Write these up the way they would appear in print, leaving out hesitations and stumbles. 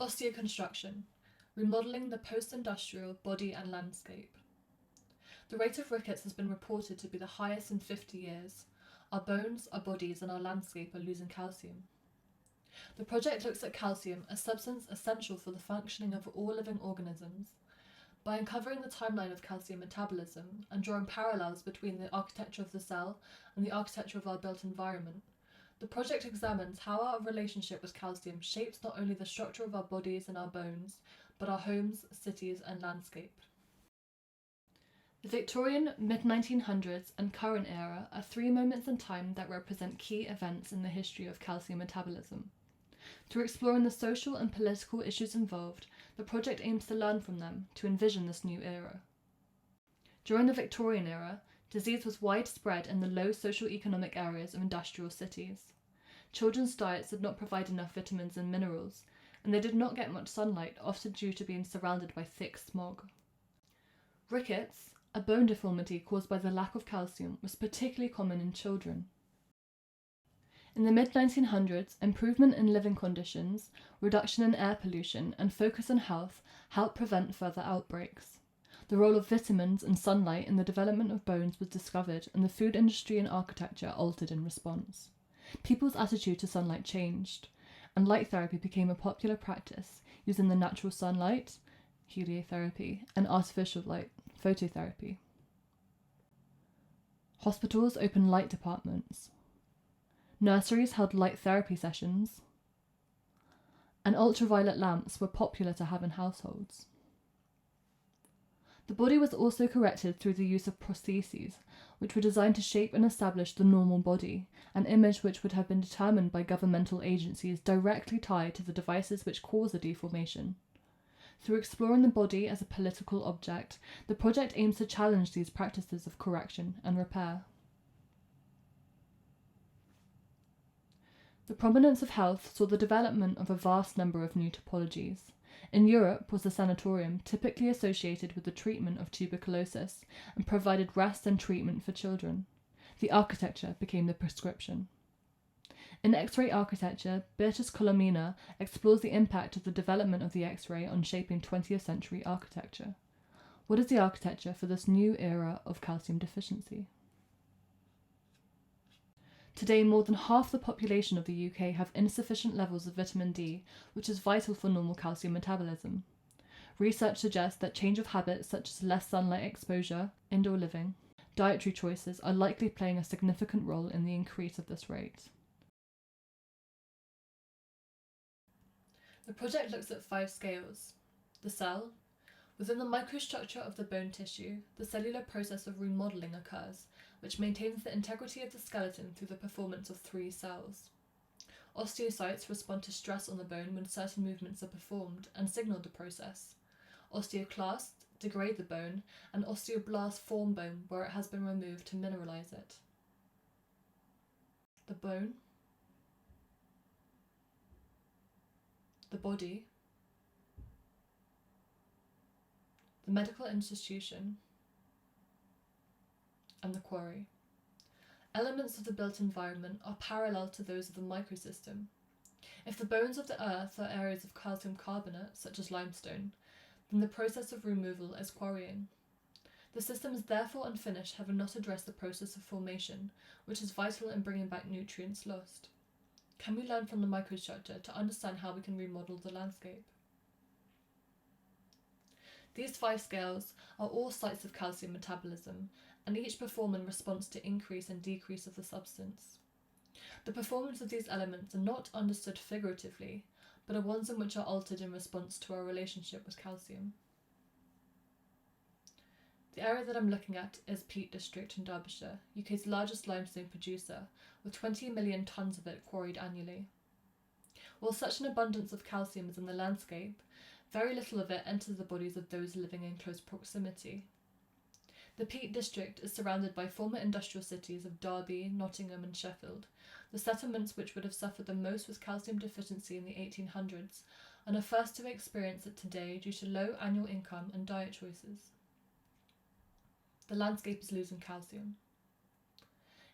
Osteoconstruction, remodelling the post-industrial body and landscape. The rate of rickets has been reported to be the highest in 50 years. Our bones, our bodies, and our landscape are losing calcium. The project looks at calcium, a substance essential for the functioning of all living organisms. By uncovering the timeline of calcium metabolism and drawing parallels between the architecture of the cell and the architecture of our built environment, the project examines how our relationship with calcium shapes not only the structure of our bodies and our bones, but our homes, cities, and landscape. The Victorian, mid-1900s, and current era are three moments in time that represent key events in the history of calcium metabolism. Through exploring the social and political issues involved, the project aims to learn from them to envision this new era. During the Victorian era, disease was widespread in the low socio-economic areas of industrial cities. Children's diets did not provide enough vitamins and minerals, and they did not get much sunlight, often due to being surrounded by thick smog. Rickets, a bone deformity caused by the lack of calcium, was particularly common in children. In the mid-1900s, improvement in living conditions, reduction in air pollution, and focus on health helped prevent further outbreaks. The role of vitamins and sunlight in the development of bones was discovered, and the food industry and architecture altered in response. People's attitude to sunlight changed, and light therapy became a popular practice, using the natural sunlight, heliotherapy, and artificial light, phototherapy. Hospitals opened light departments. Nurseries held light therapy sessions, and ultraviolet lamps were popular to have in households. The body was also corrected through the use of prostheses, which were designed to shape and establish the normal body, an image which would have been determined by governmental agencies directly tied to the devices which cause the deformation. Through exploring the body as a political object, the project aims to challenge these practices of correction and repair. The prominence of health saw the development of a vast number of new topologies. In Europe was the sanatorium, typically associated with the treatment of tuberculosis, and provided rest and treatment for children. The architecture became the prescription. In X-ray architecture, Beatrice Colomina explores the impact of the development of the X-ray on shaping 20th century architecture. What is the architecture for this new era of calcium deficiency? Today, more than half the population of the UK have insufficient levels of vitamin D, which is vital for normal calcium metabolism. Research suggests that change of habits such as less sunlight exposure, indoor living, dietary choices are likely playing a significant role in the increase of this rate. The project looks at 5 scales. The cell. Within the microstructure of the bone tissue, the cellular process of remodelling occurs, which maintains the integrity of the skeleton through the performance of 3 cells. Osteocytes respond to stress on the bone when certain movements are performed and signal the process. Osteoclasts degrade the bone, and osteoblasts form bone where it has been removed to mineralize it. The bone, the body, the medical institution, and the quarry. Elements of the built environment are parallel to those of the microsystem. If the bones of the earth are areas of calcium carbonate, such as limestone, then the process of removal is quarrying. The system is therefore unfinished, having not addressed the process of formation, which is vital in bringing back nutrients lost. Can we learn from the microstructure to understand how we can remodel the landscape? These 5 scales are all sites of calcium metabolism, and each perform in response to increase and decrease of the substance. The performance of these elements are not understood figuratively, but are ones in which are altered in response to our relationship with calcium. The area that I'm looking at is Peak District in Derbyshire, UK's largest limestone producer, with 20 million tonnes of it quarried annually. While such an abundance of calcium is in the landscape, very little of it enters the bodies of those living in close proximity. The Peak District is surrounded by former industrial cities of Derby, Nottingham and Sheffield, the settlements which would have suffered the most with calcium deficiency in the 1800s, and are first to experience it today due to low annual income and diet choices. The landscape is losing calcium.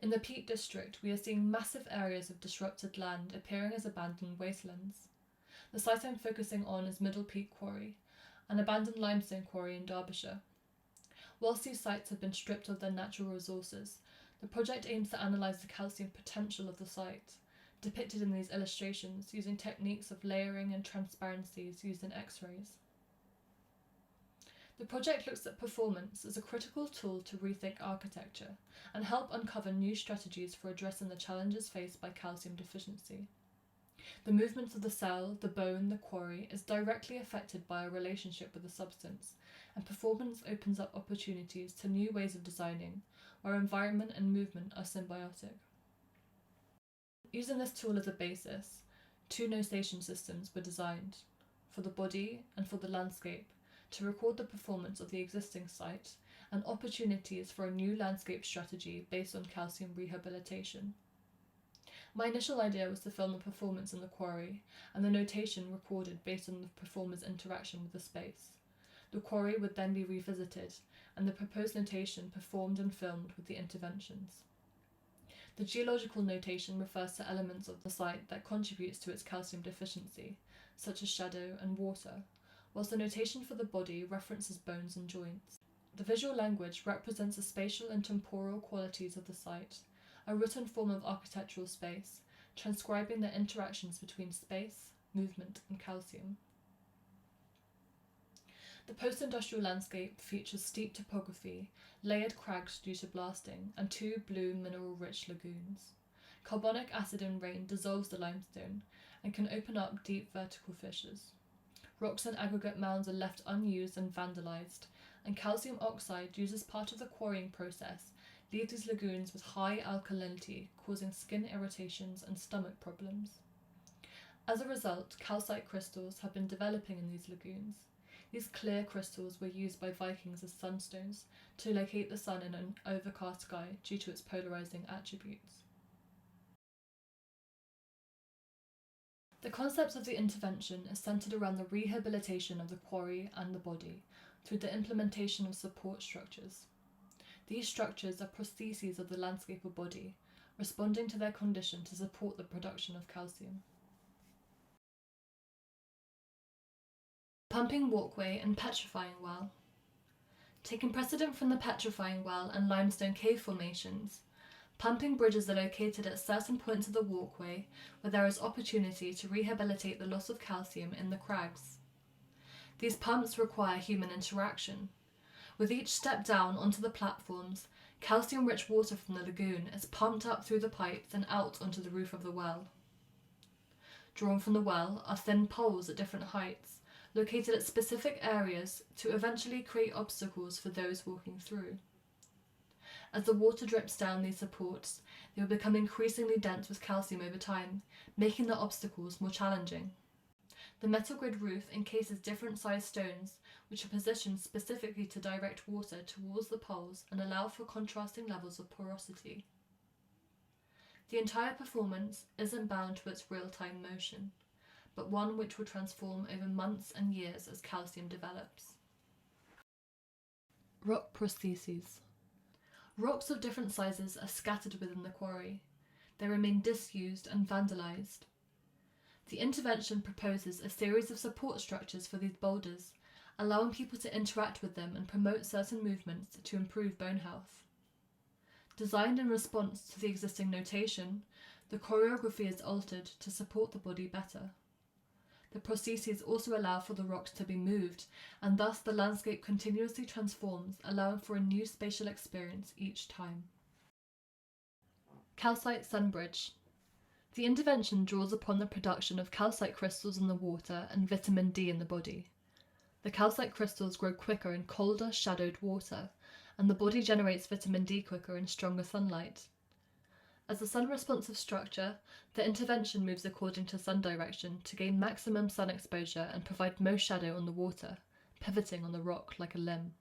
In the Peak District, we are seeing massive areas of disrupted land appearing as abandoned wastelands. The site I'm focusing on is Middle Peak Quarry, an abandoned limestone quarry in Derbyshire. Whilst these sites have been stripped of their natural resources, the project aims to analyse the calcium potential of the site, depicted in these illustrations using techniques of layering and transparencies used in X-rays. The project looks at performance as a critical tool to rethink architecture and help uncover new strategies for addressing the challenges faced by calcium deficiency. The movement of the cell, the bone, the quarry is directly affected by a relationship with the substance, and performance opens up opportunities to new ways of designing, where environment and movement are symbiotic. Using this tool as a basis, two notation systems were designed, for the body and for the landscape, to record the performance of the existing site and opportunities for a new landscape strategy based on calcium rehabilitation. My initial idea was to film the performance in the quarry and the notation recorded based on the performer's interaction with the space. The quarry would then be revisited and the proposed notation performed and filmed with the interventions. The geological notation refers to elements of the site that contributes to its calcium deficiency, such as shadow and water, whilst the notation for the body references bones and joints. The visual language represents the spatial and temporal qualities of the site, a written form of architectural space, transcribing the interactions between space, movement, and calcium. The post-industrial landscape features steep topography, layered crags due to blasting, and two blue mineral-rich lagoons. Carbonic acid in rain dissolves the limestone and can open up deep vertical fissures. Rocks and aggregate mounds are left unused and vandalised, and calcium oxide, used as part of the quarrying process, leaves these lagoons with high alkalinity, causing skin irritations and stomach problems. As a result, calcite crystals have been developing in these lagoons. These clear crystals were used by Vikings as sunstones to locate the sun in an overcast sky due to its polarising attributes. The concept of the intervention is centred around the rehabilitation of the quarry and the body through the implementation of support structures. These structures are prostheses of the landscape or body, responding to their condition to support the production of calcium. Pumping walkway and petrifying well. Taking precedent from the petrifying well and limestone cave formations, pumping bridges are located at certain points of the walkway where there is opportunity to rehabilitate the loss of calcium in the crags. These pumps require human interaction. With each step down onto the platforms, calcium-rich water from the lagoon is pumped up through the pipes and out onto the roof of the well. Drawn from the well are thin poles at different heights, located at specific areas to eventually create obstacles for those walking through. As the water drips down these supports, they will become increasingly dense with calcium over time, making the obstacles more challenging. The metal grid roof encases different sized stones, which are positioned specifically to direct water towards the poles and allow for contrasting levels of porosity. The entire performance isn't bound to its real-time motion, but one which will transform over months and years as calcium develops. Rock prostheses. Rocks of different sizes are scattered within the quarry. They remain disused and vandalised. The intervention proposes a series of support structures for these boulders, allowing people to interact with them and promote certain movements to improve bone health. Designed in response to the existing notation, the choreography is altered to support the body better. The prostheses also allow for the rocks to be moved, and thus the landscape continuously transforms, allowing for a new spatial experience each time. Calcite sun bridge. The intervention draws upon the production of calcite crystals in the water and vitamin D in the body. The calcite crystals grow quicker in colder, shadowed water, and the body generates vitamin D quicker in stronger sunlight. As a sun-responsive structure, the intervention moves according to sun direction to gain maximum sun exposure and provide most shadow on the water, pivoting on the rock like a limb.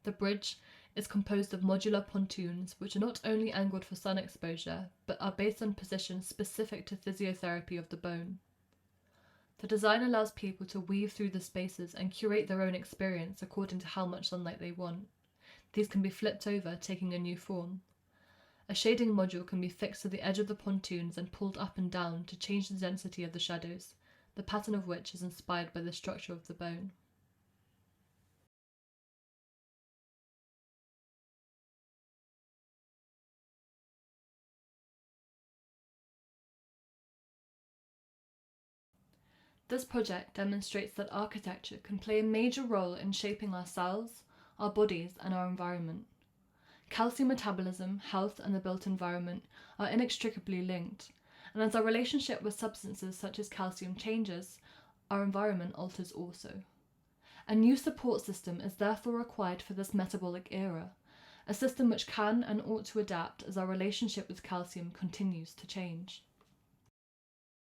The bridge is composed of modular pontoons which are not only angled for sun exposure, but are based on positions specific to physiotherapy of the bone. The design allows people to weave through the spaces and curate their own experience according to how much sunlight they want. These can be flipped over, taking a new form. A shading module can be fixed to the edge of the pontoons and pulled up and down to change the density of the shadows, the pattern of which is inspired by the structure of the bone. This project demonstrates that architecture can play a major role in shaping our cells, our bodies, and our environment. Calcium metabolism, health, and the built environment are inextricably linked, and as our relationship with substances such as calcium changes, our environment alters also. A new support system is therefore required for this metabolic era, a system which can and ought to adapt as our relationship with calcium continues to change.